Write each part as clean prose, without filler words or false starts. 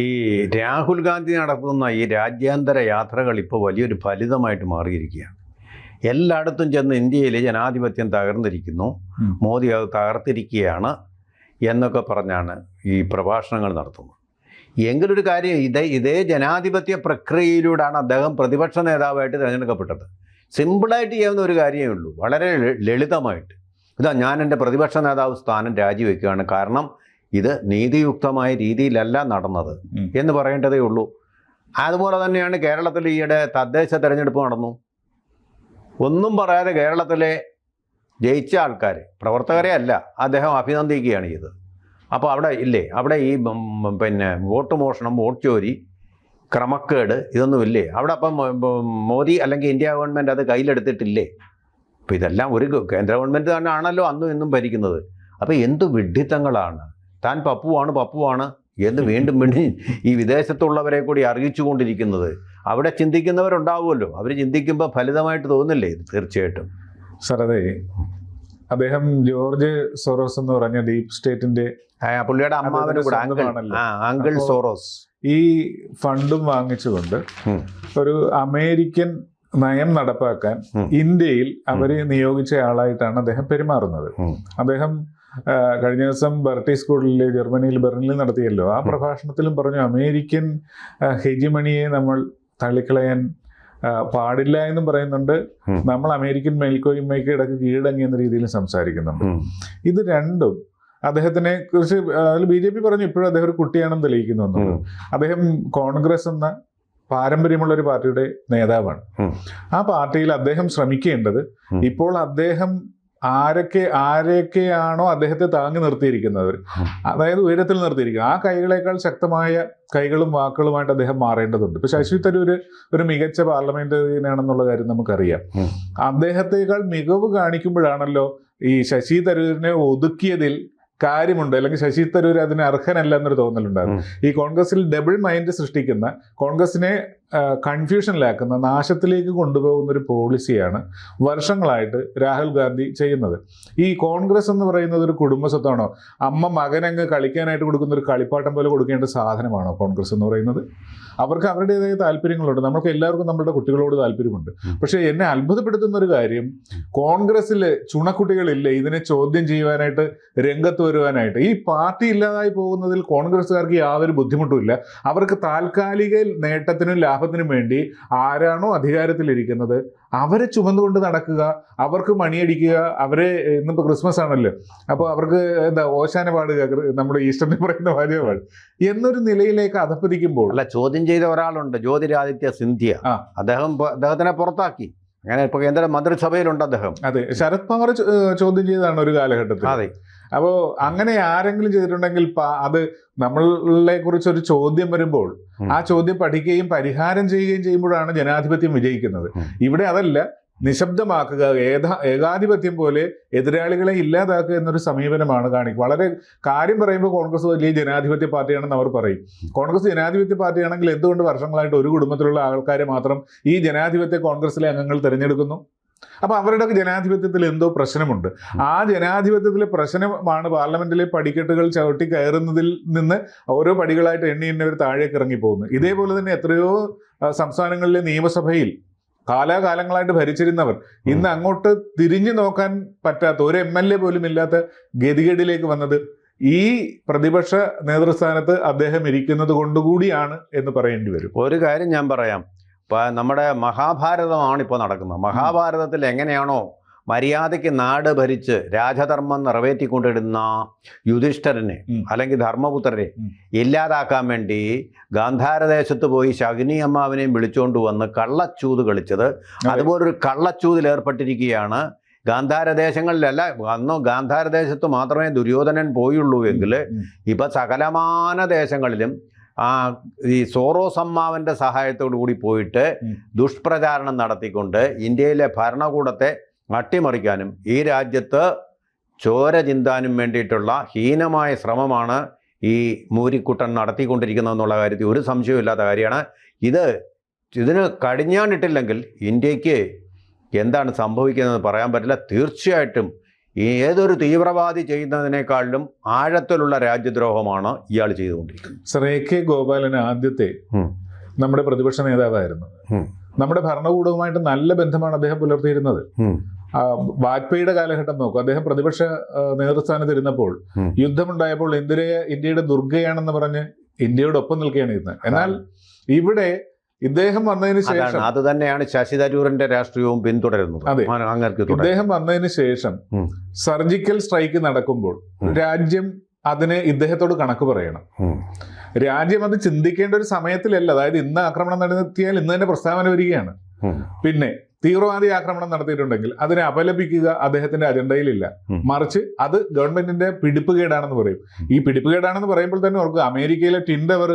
ഈ രാഹുൽ ഗാന്ധി നടത്തുന്ന ഈ രാജ്യാന്തര യാത്രകൾ ഇപ്പോൾ വലിയൊരു ഫലിതമായിട്ട് മാറിയിരിക്കുകയാണ്. എല്ലായിടത്തും ചെന്ന് ഇന്ത്യയിലെ ജനാധിപത്യം തകർന്നിരിക്കുന്നു, മോദി അത് തകർത്തിരിക്കുകയാണ് എന്നൊക്കെ പറഞ്ഞാണ് ഈ പ്രഭാഷണങ്ങൾ നടത്തുന്നത്. എങ്കിലൊരു കാര്യം, ഇതേ ജനാധിപത്യ പ്രക്രിയയിലൂടെയാണ് അദ്ദേഹം പ്രതിപക്ഷ നേതാവായിട്ട് തിരഞ്ഞെടുക്കപ്പെട്ടത്. സിമ്പിളായിട്ട് ചെയ്യാവുന്ന ഒരു കാര്യമേ ഉള്ളൂ, വളരെ ലളിതമായിട്ട്. ഞാൻ എൻ്റെ പ്രതിപക്ഷ നേതാവ് സ്ഥാനം രാജിവെക്കുകയാണ്, കാരണം ഇത് നീതിയുക്തമായ രീതിയിലല്ല നടന്നത് എന്ന് പറയേണ്ടതേ ഉള്ളൂ. അതുപോലെ തന്നെയാണ് കേരളത്തിൽ ഈയിടെ തദ്ദേശ തെരഞ്ഞെടുപ്പ് നടന്നു. ഒന്നും പറയാതെ കേരളത്തിലെ ജയിച്ച ആൾക്കാരെ, പ്രവർത്തകരെ അല്ല, അദ്ദേഹം അഭിനന്ദിക്കുകയാണ് ചെയ്തത്. അപ്പോൾ അവിടെ ഇല്ലേ, അവിടെ ഈ വോട്ട് മോഷണം, വോട്ട് ചോരി, ക്രമക്കേട് ഇതൊന്നും ഇല്ലേ അവിടെ? അപ്പം മോദി അല്ലെങ്കിൽ ഇന്ത്യ ഗവൺമെൻറ് അത് കയ്യിലെടുത്തിട്ടില്ലേ? അപ്പോൾ ഇതെല്ലാം ഒരു കേന്ദ്ര ഗവൺമെൻറ് തന്നെ ആണല്ലോ അന്നും ഇന്നും ഭരിക്കുന്നത്. അപ്പോൾ എന്ത് വിഡ്ഢിത്തങ്ങളാണ്! താൻ പപ്പുവാണ് എന്ന് വീണ്ടും ഈ വിദേശത്തുള്ളവരെ കൂടി അറിയിച്ചു കൊണ്ടിരിക്കുന്നത്. അവിടെ ചിന്തിക്കുന്നവരുണ്ടാവുമല്ലോ, അവർ ചിന്തിക്കുമ്പോൾ ഫലിതമായിട്ട് തോന്നില്ലേ ഇത്? തീർച്ചയായിട്ടും സാർ, അതെ, അദ്ദേഹം ജോർജ് സോറോസ് എന്ന് പറഞ്ഞ ഡീപ് സ്റ്റേറ്റിന്റെ പുള്ളിയുടെ അമ്മാവനും കൂടെ അങ്കിൾ സോറോസ് ഈ ഫണ്ടും വാങ്ങിച്ചുകൊണ്ട് ഒരു അമേരിക്കൻ നയം നടപ്പാക്കാൻ ഇന്ത്യയിൽ അവരെ നിയോഗിച്ച ആളായിട്ടാണ് അദ്ദേഹം പെരുമാറുന്നത്. അദ്ദേഹം കഴിഞ്ഞ ദിവസം ബർട്ടി സ്കൂളിൽ ജർമ്മനിയിൽ ബെർലിനിൽ നടത്തിയല്ലോ, ആ പ്രഭാഷണത്തിലും പറഞ്ഞു അമേരിക്കൻ ഹെജിമണിയെ നമ്മൾ തള്ളിക്കളയാൻ പാടില്ല എന്നും പറയുന്നുണ്ട്. നമ്മൾ അമേരിക്കൻ മേൽക്കോയ്മയ്ക്ക് ഇടയ്ക്ക് കീഴടങ്ങി എന്ന രീതിയിൽ സംസാരിക്കുന്നുണ്ട്. ഇത് രണ്ടും അദ്ദേഹത്തിനെ കുറിച്ച് BJP പറഞ്ഞു ഇപ്പോഴും അദ്ദേഹം ഒരു കുട്ടിയാണെന്ന് തെളിയിക്കുന്നു. അദ്ദേഹം കോൺഗ്രസ് എന്ന പാരമ്പര്യമുള്ള ഒരു പാർട്ടിയുടെ നേതാവാണ്. ആ പാർട്ടിയിൽ അദ്ദേഹം ശ്രമിക്കേണ്ടത്, ഇപ്പോൾ അദ്ദേഹം ആരൊക്കെയാണോ അദ്ദേഹത്തെ താങ്ങി നിർത്തിയിരിക്കുന്നത്, അതായത് ഉയരത്തിൽ നിർത്തിയിരിക്കുന്നത്, ആ കൈകളേക്കാൾ ശക്തമായ കൈകളും വാക്കുകളുമായിട്ട് അദ്ദേഹം മാറേണ്ടതുണ്ട്. ഇപ്പൊ ശശി തരൂർ ഒരു മികച്ച പാർലമെന്ററിയനാണെന്നുള്ള കാര്യം നമുക്കറിയാം. അദ്ദേഹത്തെക്കാൾ മികവ് കാണിക്കുമ്പോഴാണല്ലോ ഈ ശശി തരൂരിനെ ഒതുക്കിയതിൽ കാര്യമുണ്ട്, അല്ലെങ്കിൽ ശശി തരൂർ അതിന് അർഹനല്ല എന്നൊരു തോന്നലുണ്ടാകും. ഈ കോൺഗ്രസിൽ ഡബിൾ മൈൻഡ് സൃഷ്ടിക്കുന്ന, കോൺഗ്രസിനെ കൺഫ്യൂഷനിലാക്കുന്ന, നാശത്തിലേക്ക് കൊണ്ടുപോകുന്ന ഒരു പോളിസിയാണ് വർഷങ്ങളായിട്ട് രാഹുൽ ഗാന്ധി ചെയ്യുന്നത്. ഈ കോൺഗ്രസ് എന്ന് പറയുന്നത് ഒരു കുടുംബ സ്വത്താണോ? അമ്മ മകനങ്ങ് കളിക്കാനായിട്ട് കൊടുക്കുന്ന ഒരു കളിപ്പാട്ടം പോലെ കൊടുക്കേണ്ട സാധനമാണോ കോൺഗ്രസ് എന്ന് പറയുന്നത്? അവർക്ക് അവരുടേതായ താല്പര്യങ്ങളുണ്ട്. നമ്മൾക്ക് എല്ലാവർക്കും നമ്മുടെ കുട്ടികളോട് താല്പര്യമുണ്ട്. പക്ഷേ എന്നെ അത്ഭുതപ്പെടുത്തുന്ന ഒരു കാര്യം, കോൺഗ്രസ്സിൽ ചുണക്കുട്ടികളില്ലേ ഇതിനെ ചോദ്യം ചെയ്യുവാനായിട്ട്, രംഗത്ത് വരുവാനായിട്ട്? ഈ പാർട്ടി ഇല്ലാതായി പോകുന്നതിൽ കോൺഗ്രസ്സുകാർക്ക് യാതൊരു ബുദ്ധിമുട്ടുമില്ല. അവർക്ക് താൽക്കാലിക നേട്ടത്തിനും ലാഭത്തിനും വേണ്ടി ആരാണോ അധികാരത്തിലിരിക്കുന്നത് അവരെ ചുമന്നുകൊണ്ട് നടക്കുക, അവർക്ക് മണിയടിക്കുക, അവരെ ഇന്നിപ്പോൾ ക്രിസ്മസ് ആണല്ലോ, അപ്പോൾ അവർക്ക് ഓശാന പാടുക, നമ്മുടെ ഈസ്റ്ററിന് പറയുന്ന വാചകമാണ് എന്നൊരു നിലയിലേക്ക് അധപ്പതിക്കുമ്പോൾ. അല്ല, ചോദ്യം ചെയ്ത ഒരാളുണ്ട്, ജ്യോതിരാദിത്യ സിന്ധ്യ. അദ്ദേഹത്തിനെ പുറത്താക്കി. അങ്ങനെ ഇപ്പൊ കേന്ദ്ര മന്ത്രിസഭയിലുണ്ട് അദ്ദേഹം. അതെ, ശരത് പവാർ ചോദ്യം ചെയ്തതാണ് ഒരു കാലഘട്ടത്തിൽ. അതെ. അപ്പോൾ അങ്ങനെ ആരെങ്കിലും ചെയ്തിട്ടുണ്ടെങ്കിൽ അത് നമ്മളെ കുറിച്ചൊരു ചോദ്യം വരുമ്പോൾ ആ ചോദ്യം പഠിക്കുകയും പരിഹാരം ചെയ്യുകയും ചെയ്യുമ്പോഴാണ് ജനാധിപത്യം വിജയിക്കുന്നത്. ഇവിടെ അതല്ല, നിശബ്ദമാക്കുക, ഏകാധിപത്യം പോലെ എതിരാളികളെ ഇല്ലാതാക്കുക എന്നൊരു സമീപനമാണ് കാണിക്കുക. വളരെ കാര്യം പറയുമ്പോൾ കോൺഗ്രസ് വലിയ ജനാധിപത്യ പാർട്ടിയാണെന്ന് അവർ പറയും. കോൺഗ്രസ് ജനാധിപത്യ പാർട്ടിയാണെങ്കിൽ എന്തുകൊണ്ട് വർഷങ്ങളായിട്ട് ഒരു കുടുംബത്തിലുള്ള ആൾക്കാരെ മാത്രം ഈ ജനാധിപത്യ കോൺഗ്രസിലെ അംഗങ്ങൾ തിരഞ്ഞെടുക്കുന്നു? അപ്പൊ അവരുടെ ജനാധിപത്യത്തിൽ എന്തോ പ്രശ്നമുണ്ട്. ആ ജനാധിപത്യത്തിലെ പ്രശ്നമാണ് പാർലമെന്റിലെ പടിക്കെട്ടുകൾ ചവിട്ടി കയറുന്നതിൽ നിന്ന് ഓരോ പടികളായിട്ട് എണ്ണി അവർ താഴേക്ക് ഇറങ്ങി പോകുന്നു. ഇതേപോലെ തന്നെ എത്രയോ സംസ്ഥാനങ്ങളിലെ നിയമസഭയിൽ കാലാകാലങ്ങളായിട്ട് ഭരിച്ചിരുന്നവർ ഇന്ന് അങ്ങോട്ട് തിരിഞ്ഞു നോക്കാൻ പറ്റാത്ത, ഒരു MLA പോലും ഇല്ലാത്ത ഗതികേടിലേക്ക് വന്നത് ഈ പ്രതിപക്ഷ നേതൃസ്ഥാനത്ത് അദ്ദേഹം ഇരിക്കുന്നത് കൊണ്ടുകൂടിയാണ് എന്ന് പറയേണ്ടി വരും. ഒരു കാര്യം ഞാൻ പറയാം, നമ്മുടെ മഹാഭാരതമാണ് ഇപ്പോൾ നടക്കുന്നത്. മഹാഭാരതത്തിൽ എങ്ങനെയാണോ മര്യാദയ്ക്ക് നാട് ഭരിച്ച് രാജധർമ്മം നിറവേറ്റിക്കൊണ്ടിരുന്ന യുധിഷ്ഠിരനെ അല്ലെങ്കിൽ ധർമ്മപുത്രരെ ഇല്ലാതാക്കാൻ വേണ്ടി ഗാന്ധാരദേശത്ത് പോയി ശകുനി അമ്മാവിനെയും വിളിച്ചുകൊണ്ട് വന്ന് കള്ളച്ചൂത് കളിച്ചത്, അതുപോലൊരു കള്ളച്ചൂതിൽ ഏർപ്പെട്ടിരിക്കുകയാണ്. ഗാന്ധാരദേശങ്ങളിലല്ല, അന്നോ ഗാന്ധാരദേശത്ത് മാത്രമേ ദുര്യോധനൻ പോയുള്ളൂ എങ്കിൽ ഇപ്പം സകലമാന ദേശങ്ങളിലും ഈ സോറോസ് അമ്മാവൻ്റെ സഹായത്തോടു കൂടി പോയിട്ട് ദുഷ്പ്രചാരണം നടത്തിക്കൊണ്ട് ഇന്ത്യയിലെ ഭരണകൂടത്തെ അട്ടിമറിക്കാനും ഈ രാജ്യത്ത് ചോര ചിന്താനും വേണ്ടിയിട്ടുള്ള ഹീനമായ ശ്രമമാണ് ഈ മൂരിക്കുട്ടൻ നടത്തിക്കൊണ്ടിരിക്കുന്നതെന്നുള്ള കാര്യത്തിൽ ഒരു സംശയമില്ലാത്ത കാര്യമാണ്. ഇതിന് കടിഞ്ഞാണിട്ടില്ലെങ്കിൽ ഇന്ത്യക്ക് എന്താണ് സംഭവിക്കുന്നതെന്ന് പറയാൻ പറ്റില്ല. തീർച്ചയായിട്ടും ഈ ഏതൊരു തീവ്രവാദി ചെയ്യുന്നതിനേക്കാളും ആഴത്തിലുള്ള രാജ്യദ്രോഹമാണ് ഇയാൾ ചെയ്തുകൊണ്ടിരിക്കുന്നത്. സർ, AK ഗോപാലൻ ആദ്യത്തെ നമ്മുടെ പ്രതിപക്ഷ നേതാവായിരുന്നു. നമ്മുടെ ഭരണകൂടവുമായിട്ട് നല്ല ബന്ധമാണ് അദ്ദേഹം പുലർത്തിയിരുന്നത്. വാജ്പേയിയുടെ കാലഘട്ടം നോക്കും, അദ്ദേഹം പ്രതിപക്ഷ നേതൃസ്ഥാനത്ത് ഇരുന്നപ്പോൾ യുദ്ധമുണ്ടായപ്പോൾ ഇന്ത്യയുടെ ദുർഗയാണെന്ന് പറഞ്ഞ് ഇന്ത്യയോടൊപ്പം നിൽക്കുകയാണ് ഇരുന്നത്. എന്നാൽ ഇവിടെ ഇദ്ദേഹം വന്നതിന് ശേഷം അത് തന്നെയാണ് ശശി തരൂരിന്റെ രാഷ്ട്രീയവും പിന്തുടരുന്നത്. അതെ, ഇദ്ദേഹം വന്നതിന് ശേഷം സർജിക്കൽ സ്ട്രൈക്ക് നടക്കുമ്പോൾ രാജ്യം അതിന് ഇദ്ദേഹത്തോട് കണക്ക് പറയണം. രാജ്യം അത് ചിന്തിക്കേണ്ട ഒരു സമയത്തിലല്ല. അതായത് ഇന്ന് ആക്രമണം നടത്തിയാൽ ഇന്ന് തന്നെ പ്രസ്താവന വരികയാണ്. പിന്നെ തീവ്രവാദി ആക്രമണം നടത്തിയിട്ടുണ്ടെങ്കിൽ അതിനെ അപലപിക്കുക അദ്ദേഹത്തിന്റെ അജണ്ടയിലില്ല. മറിച്ച് അത് ഗവൺമെന്റിന്റെ പിടിപ്പുകേടാണെന്ന് പറയും. ഈ പിടിപ്പുകേടാണെന്ന് പറയുമ്പോൾ തന്നെ ഓർക്കുക, അമേരിക്കയിലെ ട്വിൻ ടവർ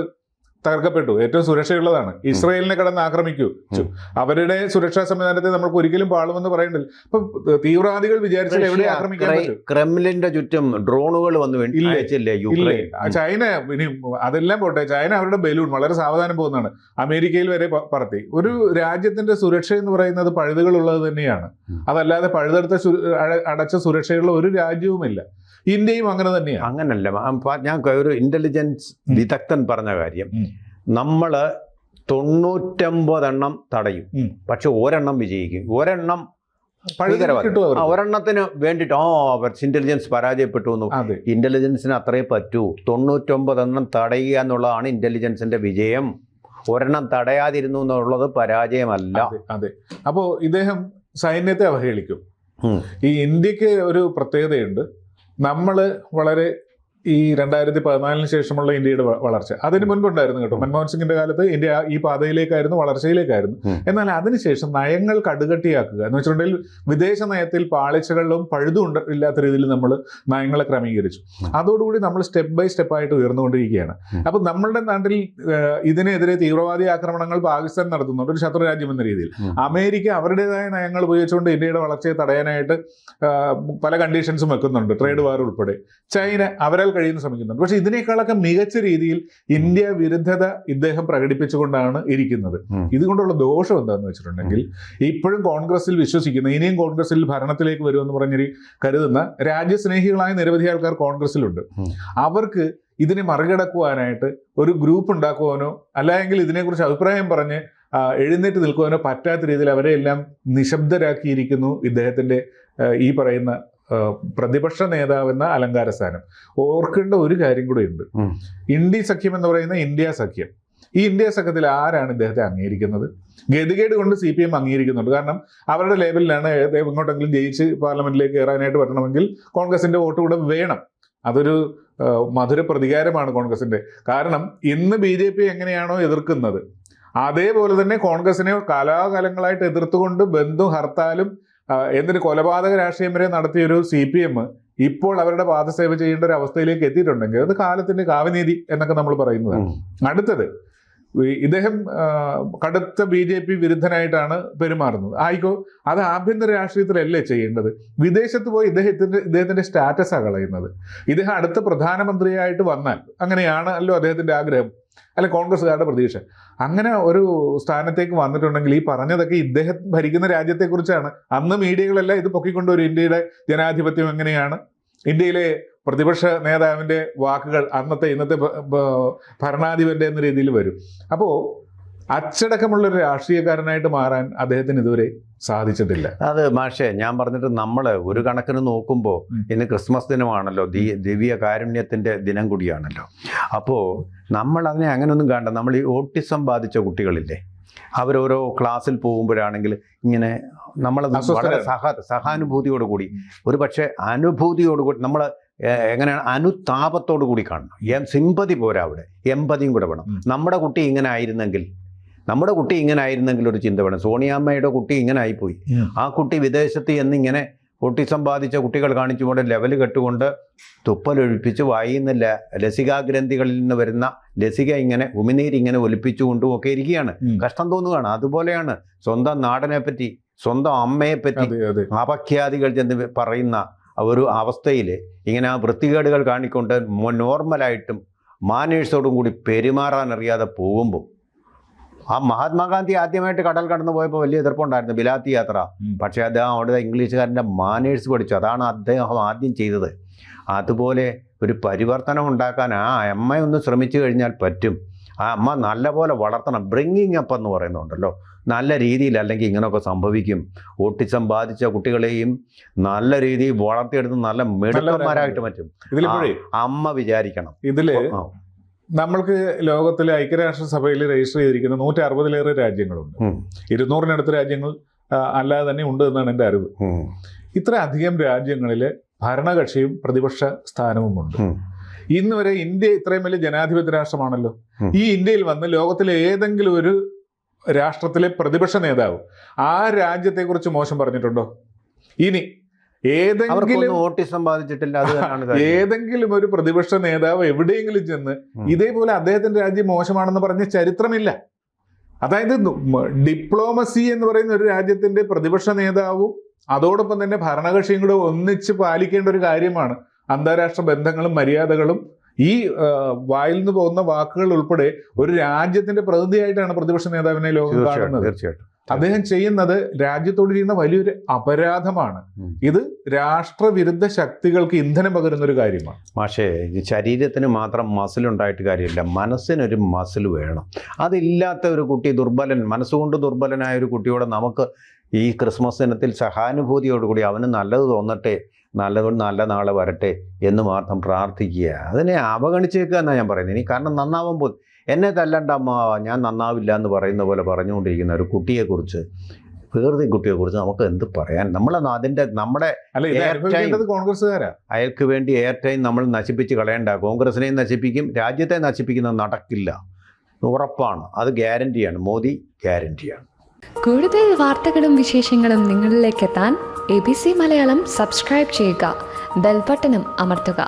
തകർക്കപ്പെട്ടു, ഏറ്റവും സുരക്ഷയുള്ളതാണ്. ഇസ്രായേലിനെ കടന്ന് ആക്രമിക്കൂ, അവരുടെ സുരക്ഷാ സംവിധാനത്തെ നമുക്ക് ഒരിക്കലും പാളുമെന്ന് പറയണ്ടില്ല. അപ്പൊ തീവ്രവാദികൾ വിചാരിച്ചാൽ എവിടെ ആക്രമിക്കാൻ പറ്റും? ക്രെംലിന്റെ ചുറ്റും ഡ്രോണുകൾ വന്നു. ചൈന ഇനി അതെല്ലാം പോട്ടെ, ചൈന അവരുടെ ബലൂൺ വളരെ സാവധാനം പോകുന്നതാണ്, അമേരിക്കയിൽ വരെ പറത്തി. ഒരു രാജ്യത്തിന്റെ സുരക്ഷ എന്ന് പറയുന്നത് പഴുതുകളുള്ളത് തന്നെയാണ്. അതല്ലാതെ അടച്ച സുരക്ഷയുള്ള ഒരു രാജ്യവുമില്ല. ഇന്ത്യയും അങ്ങനെ തന്നെയാണ്. അങ്ങനല്ല, ഞാൻ ഒരു ഇന്റലിജൻസ് വിദഗ്ധൻ പറഞ്ഞ കാര്യം, നമ്മൾ 99 തടയും, പക്ഷെ ഒരെണ്ണം വിജയിക്കും. ഒരെണ്ണത്തിന് വേണ്ടിയിട്ട് ഇന്റലിജൻസ് പരാജയപ്പെട്ടു എന്ന്. ഇന്റലിജൻസിന് അത്രേ പറ്റൂ. 99 തടയുക എന്നുള്ളതാണ് ഇന്റലിജൻസിന്റെ വിജയം. ഒരെണ്ണം തടയാതിരുന്നു എന്നുള്ളത് പരാജയമല്ല. അതെ. അപ്പോ ഇദ്ദേഹം സൈന്യത്തെ അവഹേളിക്കും. ഈ ഇന്ത്യക്ക് ഒരു പ്രത്യേകതയുണ്ട്. നമ്മൾ വളരെ ഈ 2014 ശേഷമുള്ള ഇന്ത്യയുടെ വളർച്ച അതിന് മുൻപുണ്ടായിരുന്നു കേട്ടോ. മൻമോഹൻ സിംഗിന്റെ കാലത്ത് ഇന്ത്യ ഈ പാതയിലേക്കായിരുന്നു, വളർച്ചയിലേക്കായിരുന്നു. എന്നാൽ അതിനുശേഷം നയങ്ങൾ കടുകട്ടിയാക്കുക എന്ന് വെച്ചിട്ടുണ്ടെങ്കിൽ വിദേശ നയത്തിൽ പാളിച്ചകളിലും പഴുതും ഇല്ലാത്ത രീതിയിൽ നമ്മൾ നയങ്ങളെ ക്രമീകരിച്ചു. അതോടുകൂടി നമ്മൾ സ്റ്റെപ്പ് ബൈ സ്റ്റെപ്പായിട്ട് ഉയർന്നുകൊണ്ടിരിക്കുകയാണ്. അപ്പം നമ്മളുടെ നാട്ടിൽ ഇതിനെതിരെ തീവ്രവാദി ആക്രമണങ്ങൾ പാകിസ്ഥാൻ നടത്തുന്നുണ്ട്, ഒരു ശത്രു രാജ്യം എന്ന രീതിയിൽ. അമേരിക്ക അവരുടേതായ നയങ്ങൾ ഉപയോഗിച്ചുകൊണ്ട് ഇന്ത്യയുടെ വളർച്ചയെ തടയാനായിട്ട് പല കണ്ടീഷൻസും വെക്കുന്നുണ്ട്, ട്രേഡ് വാർ ഉൾപ്പെടെ. ചൈന അവരാൽ കഴിയുന്ന ശ്രമിക്കുന്നുണ്ട്. പക്ഷെ ഇതിനേക്കാളൊക്കെ മികച്ച രീതിയിൽ ഇന്ത്യ വിരുദ്ധത ഇദ്ദേഹം പ്രകടിപ്പിച്ചുകൊണ്ടാണ് ഇരിക്കുന്നത്. ഇതുകൊണ്ടുള്ള ദോഷം എന്താണെന്ന് വെച്ചിട്ടുണ്ടെങ്കിൽ, ഇപ്പോഴും കോൺഗ്രസിൽ വിശ്വസിക്കുന്ന, ഇനിയും കോൺഗ്രസിൽ ഭരണത്തിലേക്ക് വരുമെന്ന് പറഞ്ഞൊരു കരുതുന്ന രാജ്യസ്നേഹികളായ നിരവധി ആൾക്കാർ കോൺഗ്രസിലുണ്ട്. അവർക്ക് ഇതിനെ മറികടക്കുവാനായിട്ട് ഒരു ഗ്രൂപ്പ് ഉണ്ടാക്കുവാനോ അല്ലെങ്കിൽ ഇതിനെക്കുറിച്ച് അഭിപ്രായം പറഞ്ഞ് എഴുന്നേറ്റ് നിൽക്കുവാനോ പറ്റാത്ത രീതിയിൽ അവരെ എല്ലാം നിശബ്ദരാക്കിയിരിക്കുന്നു ഇദ്ദേഹത്തിന്റെ ഈ പറയുന്ന പ്രതിപക്ഷ നേതാവെന്ന അലങ്കാര സ്ഥാനം. ഓർക്കേണ്ട ഒരു കാര്യം കൂടെ ഉണ്ട്. ഇന്ത്യ സഖ്യം എന്ന് പറയുന്ന ഇന്ത്യ സഖ്യം, ഈ ഇന്ത്യ സഖ്യത്തിൽ ആരാണ് ഇദ്ദേഹത്തെ അംഗീകരിക്കുന്നത്? ഗതികേട് കൊണ്ട് CPM അംഗീകരിക്കുന്നുണ്ട്. കാരണം അവരുടെ ലേബലിലാണ് എങ്ങോട്ടെങ്കിലും ജയിച്ച് പാർലമെന്റിലേക്ക് കയറാനായിട്ട് പറ്റണമെങ്കിൽ കോൺഗ്രസിന്റെ വോട്ട് കൂടെ വേണം. അതൊരു മധുര പ്രതികാരമാണ് കോൺഗ്രസിന്റെ. കാരണം ഇന്ന് BJP എങ്ങനെയാണോ എതിർക്കുന്നത് അതേപോലെ തന്നെ കോൺഗ്രസിനെ കാലാകാലങ്ങളായിട്ട് എതിർത്തുകൊണ്ട് ബന്ധും ഹർത്താലും എന്തിന് കൊലപാതക രാഷ്ട്രീയം വരെ നടത്തിയൊരു CPM ഇപ്പോൾ അവരുടെ പാദസേവ ചെയ്യേണ്ട ഒരു അവസ്ഥയിലേക്ക് എത്തിയിട്ടുണ്ടെങ്കിൽ അത് കാലത്തിന്റെ കാവനീതി എന്നൊക്കെ നമ്മൾ പറയുന്നതാണ്. അടുത്തത്, ഇദ്ദേഹം കടുത്ത BJP വിരുദ്ധനായിട്ടാണ് പെരുമാറുന്നത്. ആയിക്കോ, അത് ആഭ്യന്തര രാഷ്ട്രീയത്തിലല്ലേ ചെയ്യേണ്ടത്? വിദേശത്ത് പോയി ഇദ്ദേഹത്തിന്റെ സ്റ്റാറ്റസാണ് കളയുന്നത്. ഇദ്ദേഹം അടുത്ത പ്രധാനമന്ത്രിയായിട്ട് വന്നാൽ, അങ്ങനെയാണല്ലോ അദ്ദേഹത്തിന്റെ ആഗ്രഹം, അല്ലെ കോൺഗ്രസ്സുകാരുടെ പ്രതീക്ഷ. അങ്ങനെ ഒരു സ്ഥാനത്തേക്ക് വന്നിട്ടുണ്ടെങ്കിൽ ഈ പറഞ്ഞതൊക്കെ ഇദ്ദേഹം ഭരിക്കുന്ന രാജ്യത്തെക്കുറിച്ചാണ്. അന്ന് മീഡിയകളെല്ലാം ഇത് പൊക്കിക്കൊണ്ടുവരും. ഇന്ത്യയുടെ ജനാധിപത്യം എങ്ങനെയാണ്, ഇന്ത്യയിലെ പ്രതിപക്ഷ നേതാവിന്റെ വാക്കുകൾ ഇന്നത്തെ ഭരണാധിപന്റെ എന്ന രീതിയിൽ വരും. അപ്പോൾ അച്ചടക്കമുള്ളൊരു രാഷ്ട്രീയക്കാരനായിട്ട് മാറാൻ അദ്ദേഹത്തിന് ഇതുവരെ സാധിച്ചിട്ടില്ല. അത് മാഷേ, ഞാൻ പറഞ്ഞിട്ട് നമ്മൾ ഒരു കണക്കിന് നോക്കുമ്പോൾ ഇന്ന് ക്രിസ്മസ് ദിനമാണല്ലോ, ദിവ്യ കാരുണ്യത്തിൻ്റെ ദിനം കൂടിയാണല്ലോ. അപ്പോൾ നമ്മൾ അതിനെ അങ്ങനെയൊന്നും കാണണ്ട. നമ്മൾ ഈ ഓട്ടിസം ബാധിച്ച കുട്ടികളില്ലേ, അവരോരോ ക്ലാസ്സിൽ പോകുമ്പോഴാണെങ്കിൽ ഇങ്ങനെ നമ്മളത് വളരെ സഹാനുഭൂതിയോടുകൂടി, ഒരു പക്ഷേ അനുഭൂതിയോടുകൂടി, നമ്മൾ എങ്ങനെയാണ് അനുതാപത്തോടു കൂടി കാണണം. സിമ്പതി പോരാ, അവിടെ എമ്പതിയും കൂടെ വേണം. നമ്മുടെ കുട്ടി ഇങ്ങനെ ആയിരുന്നെങ്കിൽ ഒരു ചിന്ത വേണം. സോണിയാമ്മയുടെ കുട്ടി ഇങ്ങനെ ആയിപ്പോയി, ആ കുട്ടി വിദേശത്ത് എന്നിങ്ങനെ ഓട്ടിസം ബാധിച്ച കുട്ടികൾ കാണിച്ചുകൊണ്ട് ലെവൽ കെട്ടുകൊണ്ട് തുപ്പലൊഴിപ്പിച്ച് വായിന്നില്ല ലസികാഗ്രന്ഥികളിൽ നിന്ന് വരുന്ന ലസിക ഇങ്ങനെ ഉമിനീരിങ്ങനെ ഒലിപ്പിച്ചുകൊണ്ടും ഒക്കെ ഇരിക്കുകയാണ്. കഷ്ടം തോന്നുകയാണ്. അതുപോലെയാണ് സ്വന്തം നാടിനെ പറ്റി, സ്വന്തം അമ്മയെപ്പറ്റി അപഖ്യാതികൾ ചെന്ന് പറയുന്ന ഒരു അവസ്ഥയിൽ ഇങ്ങനെ ആ വൃത്തികേടുകൾ കാണിക്കൊണ്ട് നോർമലായിട്ടും മാനേഴ്സോടും കൂടി പെരുമാറാൻ അറിയാതെ പോകുമ്പോൾ ആ മഹാത്മാഗാന്ധി ആദ്യമായിട്ട് കടൽ കടന്നു പോയപ്പോൾ വലിയ എതിർപ്പുണ്ടായിരുന്നു, ബിലാത്തി യാത്ര. പക്ഷേ അദ്ദേഹം അവിടുത്തെ ഇംഗ്ലീഷുകാരൻ്റെ മാനേഴ്സ് പഠിച്ചു. അതാണ് അദ്ദേഹം ആദ്യം ചെയ്തത്. അതുപോലെ ഒരു പരിവർത്തനം ഉണ്ടാക്കാൻ ആ അമ്മ ഒന്ന് ശ്രമിച്ചു കഴിഞ്ഞാൽ പറ്റും. ആ അമ്മ നല്ലപോലെ വളർത്തണം. ബ്രിങ്ങിങ് അപ്പ് എന്ന് പറയുന്നുണ്ടല്ലോ, നല്ല രീതിയിൽ, അല്ലെങ്കിൽ ഇങ്ങനെയൊക്കെ സംഭവിക്കും. ഓട്ടിസം ബാധിച്ച കുട്ടികളെയും നല്ല രീതിയിൽ വളർത്തിയെടുത്ത് നല്ല മിടുക്കന്മാരായിട്ട് പറ്റും. അമ്മ വിചാരിക്കണം. ഇതില് നമ്മൾക്ക് ലോകത്തിലെ ഐക്യരാഷ്ട്രസഭയിൽ രജിസ്റ്റർ ചെയ്തിരിക്കുന്ന 160-ലേറെ രാജ്യങ്ങളുണ്ട്. 200-നടുത്ത് രാജ്യങ്ങൾ അല്ലാതെ തന്നെ ഉണ്ട് എന്നാണ് എൻ്റെ അറിവ്. ഇത്ര അധികം രാജ്യങ്ങളിൽ ഭരണകക്ഷിയും പ്രതിപക്ഷ സ്ഥാനവുമുണ്ട്. ഇന്ന് വരെ ഇന്ത്യ ഇത്രയും വലിയ ജനാധിപത്യ രാഷ്ട്രമാണല്ലോ. ഈ ഇന്ത്യയിൽ വന്ന് ലോകത്തിലെ ഏതെങ്കിലും ഒരു രാഷ്ട്രത്തിലെ പ്രതിപക്ഷ നേതാവ് ആ രാജ്യത്തെക്കുറിച്ച് മോശം പറഞ്ഞിട്ടുണ്ടോ? ഇനി ഏതെങ്കിലും ഓട്ടിസം ബാധിച്ചിട്ടില്ല, ഏതെങ്കിലും ഒരു പ്രതിപക്ഷ നേതാവ് എവിടെയെങ്കിലും ചെന്ന് ഇതേപോലെ അദ്ദേഹത്തിന്റെ രാജ്യം മോശമാണെന്ന് പറഞ്ഞ ചരിത്രമില്ല. അതായത് ഡിപ്ലോമസി എന്ന് പറയുന്ന ഒരു രാജ്യത്തിന്റെ പ്രതിപക്ഷ നേതാവും അതോടൊപ്പം തന്നെ ഭരണകക്ഷിയും കൂടെ ഒന്നിച്ച് പാലിക്കേണ്ട ഒരു കാര്യമാണ് അന്താരാഷ്ട്ര ബന്ധങ്ങളും മര്യാദകളും. ഈ വായിൽ നിന്ന് പോകുന്ന വാക്കുകൾ ഉൾപ്പെടെ ഒരു രാജ്യത്തിന്റെ പ്രതിനിധിയായിട്ടാണ് പ്രതിപക്ഷ നേതാവിനെ ലോകം കാണുന്നത്. തീർച്ചയായിട്ടും അദ്ദേഹം ചെയ്യുന്നത് രാജ്യത്തോട് ചെയ്യുന്ന വലിയൊരു അപരാധമാണ്. ഇത് രാഷ്ട്രവിരുദ്ധ ശക്തികൾക്ക് ഇന്ധനം പകരുന്ന ഒരു കാര്യമാണ്. പക്ഷേ ശരീരത്തിന് മാത്രം മസിലുണ്ടായിട്ട് കാര്യമില്ല, മനസ്സിനൊരു മസിൽ വേണം. അതില്ലാത്ത ഒരു കുട്ടി, മനസ്സുകൊണ്ട് ദുർബലനായ ഒരു കുട്ടിയോട് നമുക്ക് ഈ ക്രിസ്മസ് ദിനത്തിൽ സഹാനുഭൂതിയോടുകൂടി അവന് നല്ലത് തോന്നട്ടെ, നല്ല നാളെ വരട്ടെ എന്ന് മാത്രം പ്രാർത്ഥിക്കുക. അതിനെ അവഗണിച്ചേക്കുക എന്നാണ് ഞാൻ പറയുന്നത്. ഇനി കാരണം നന്നാവുമ്പോൾ എന്നെ തല്ലണ്ട അമ്മ, ഞാൻ നന്നാവില്ല എന്ന് പറയുന്ന പോലെ പറഞ്ഞുകൊണ്ടിരിക്കുന്ന ഒരു കുട്ടിയെക്കുറിച്ച്, വേറെ കുട്ടിയെക്കുറിച്ച് നമുക്ക് എന്ത് പറയാൻ? നമ്മുടെ കോൺഗ്രസ്സുകാരാ. അയാൾക്ക് വേണ്ടി എയർ ടൈം നമ്മൾ നശിപ്പിച്ച് കളയണ്ട. കോൺഗ്രസിനെയും നശിപ്പിക്കും, രാജ്യത്തെ നശിപ്പിക്കുന്നത് നടക്കില്ല, ഉറപ്പാണ്. അത് ഗ്യാരണ്ടിയാണ്, മോദി ഗ്യാരണ്ടിയാണ്. കൂടുതൽ വാർത്തകളും വിശേഷങ്ങളും നിങ്ങളിലേക്ക് എത്താൻ ABC മലയാളം സബ്സ്ക്രൈബ് ചെയ്യുക, ബെൽ ബട്ടണും അമർത്തുക.